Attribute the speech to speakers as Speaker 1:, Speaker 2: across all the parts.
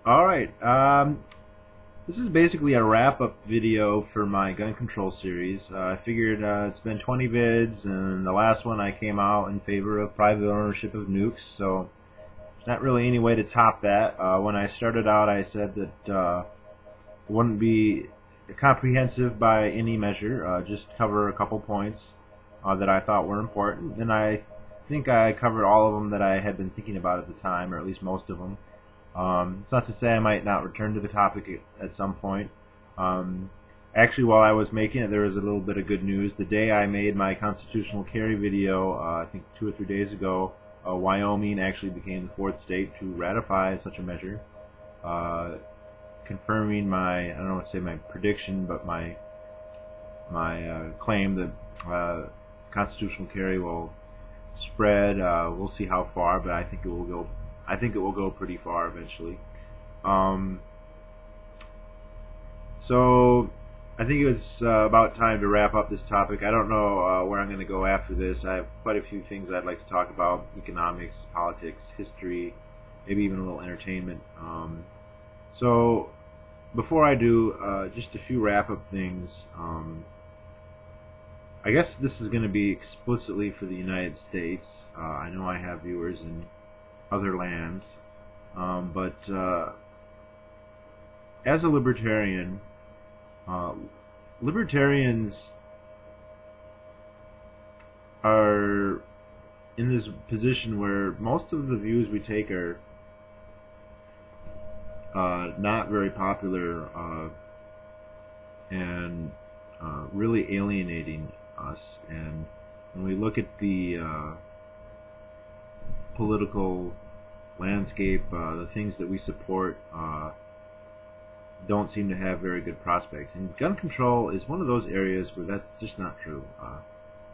Speaker 1: Alright, this is basically a wrap-up video for my gun control series. I figured it's been 20 vids, and the last one I came out in favor of private ownership of nukes, so there's not really any way to top that. When I started out, I said that it wouldn't be comprehensive by any measure, just cover a couple points that I thought were important, and I think I covered all of them that I had been thinking about at the time, or at least most of them. It's not to say I might not return to the topic at some point. Actually, while I was making it, there was a little bit of good news. The day I made my constitutional carry video, I think 2 or 3 days ago, Wyoming actually became the 4th state to ratify such a measure, confirming my, I don't know what to say, my prediction, but my claim that constitutional carry will spread. We'll see how far, but I think it will go. I think it will go pretty far eventually. So I think it was about time to wrap up this topic. I don't know where I'm going to go after this. I have quite a few things I'd like to talk about: economics, politics, history, maybe even a little entertainment. So before I do, just a few wrap-up things. I guess this is going to be explicitly for the United States. I know I have viewers in other lands, but as a libertarian, libertarians are in this position where most of the views we take are not very popular and really alienating us. And when we look at the political landscape, the things that we support don't seem to have very good prospects. And gun control is one of those areas where that's just not true.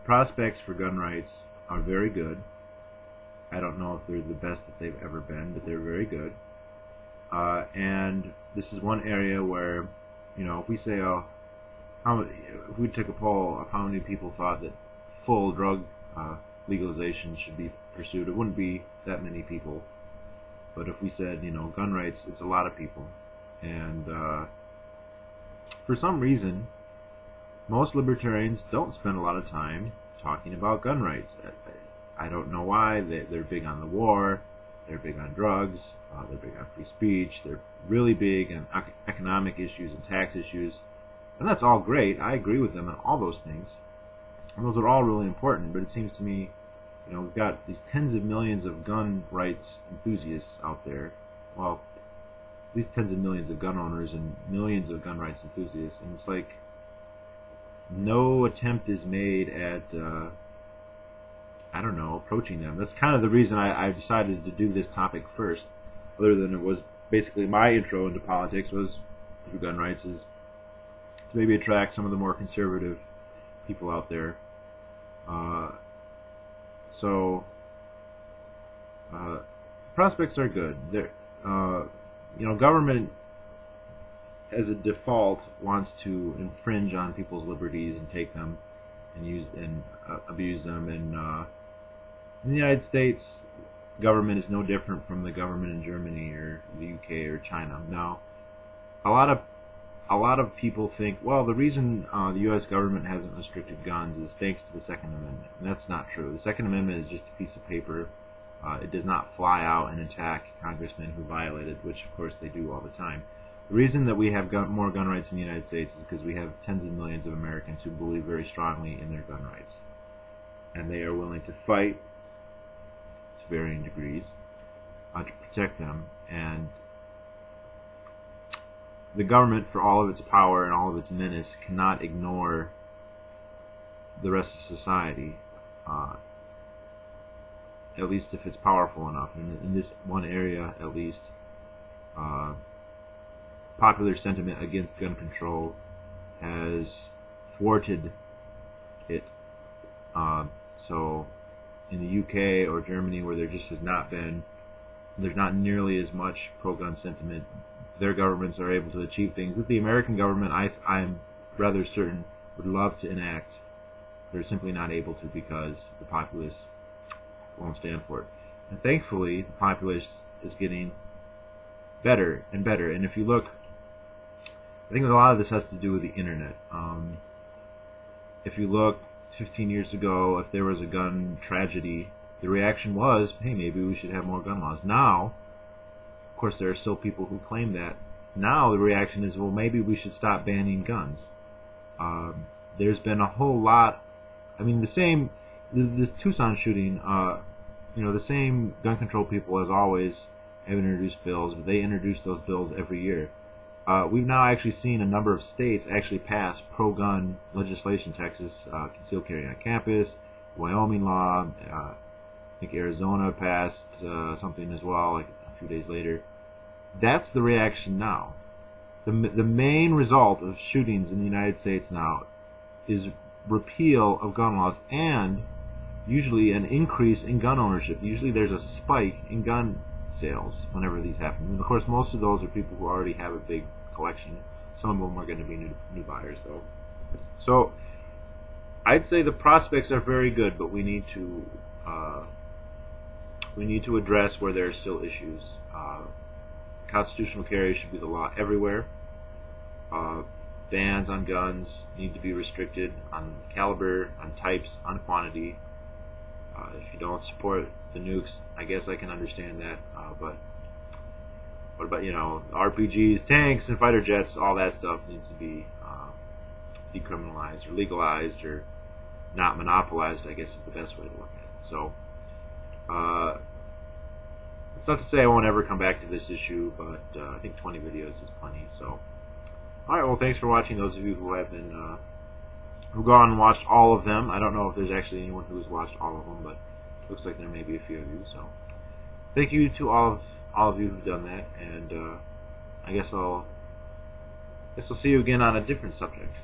Speaker 1: Prospects for gun rights are very good. I don't know if they're the best that they've ever been, but they're very good. And this is one area where, you know, if we say, if we took a poll of how many people thought that full drug legalization should be pursued, it wouldn't be that many people. But if we said, you know, gun rights, it's a lot of people. And for some reason, most libertarians don't spend a lot of time talking about gun rights. I don't know why. They're big on the war, they're big on drugs, they're big on free speech, they're really big on economic issues and tax issues. And that's all great. I agree with them on all those things. And those are all really important, but it seems to me, you know, we've got these tens of millions of gun rights enthusiasts out there. Well, these tens of millions of gun owners and millions of gun rights enthusiasts, and it's like no attempt is made at, I don't know, approaching them. That's kind of the reason I decided to do this topic first, other than it was basically my intro into politics was through gun rights, is to maybe attract some of the more conservative people out there. So prospects are good. They're, you know, government as a default wants to infringe on people's liberties and take them and use and abuse them. And in the United States, government is no different from the government in Germany or the UK or China. Now, a lot of people think, well, the reason the U.S. government hasn't restricted guns is thanks to the Second Amendment. And that's not true. The Second Amendment is just a piece of paper. It does not fly out and attack congressmen who violate it, which of course they do all the time. The reason that we have more gun rights in the United States is because we have tens of millions of Americans who believe very strongly in their gun rights. And they are willing to fight to varying degrees to protect them. And the government, for all of its power and all of its menace, cannot ignore the rest of society, at least if it's powerful enough. And in this one area, at least, popular sentiment against gun control has thwarted it. So in the UK or Germany, where there just has not been, there's not nearly as much pro-gun sentiment, their governments are able to achieve things that the American government, I'm rather certain, would love to enact. They're simply not able to because the populace won't stand for it. And thankfully, the populace is getting better and better. And if you look, I think a lot of this has to do with the internet. If you look 15 years ago, if there was a gun tragedy, the reaction was, hey, maybe we should have more gun laws. Now, of course, there are still people who claim that. Now the reaction is, well, maybe we should stop banning guns. There's been a whole lot. I mean, the Tucson shooting, the same gun control people as always have introduced bills, but they introduce those bills every year. We've now actually seen a number of states actually pass pro-gun legislation. Texas, concealed carry on campus, Wyoming law, I think Arizona passed something as well, like a few days later. That's the reaction now. The main result of shootings in the United States now is repeal of gun laws and usually an increase in gun ownership. Usually there's a spike in gun sales whenever these happen. And of course, most of those are people who already have a big collection. Some of them are going to be new buyers, though. So I'd say the prospects are very good, but we need to address where there are still issues. Constitutional carry should be the law everywhere. Bans on guns need to be restricted on caliber, on types, on quantity. If you don't support the nukes, I guess I can understand that. But what about, RPGs, tanks, and fighter jets? All that stuff needs to be decriminalized or legalized or not monopolized, I guess is the best way to look at it. So it's not to say I won't ever come back to this issue, but I think 20 videos is plenty. So, alright, well, thanks for watching, those of you who have been who've gone and watched all of them. I don't know if there's actually anyone who has watched all of them, but it looks like there may be a few of you. So, thank you to all of you who've done that, and I guess I'll see you again on a different subject.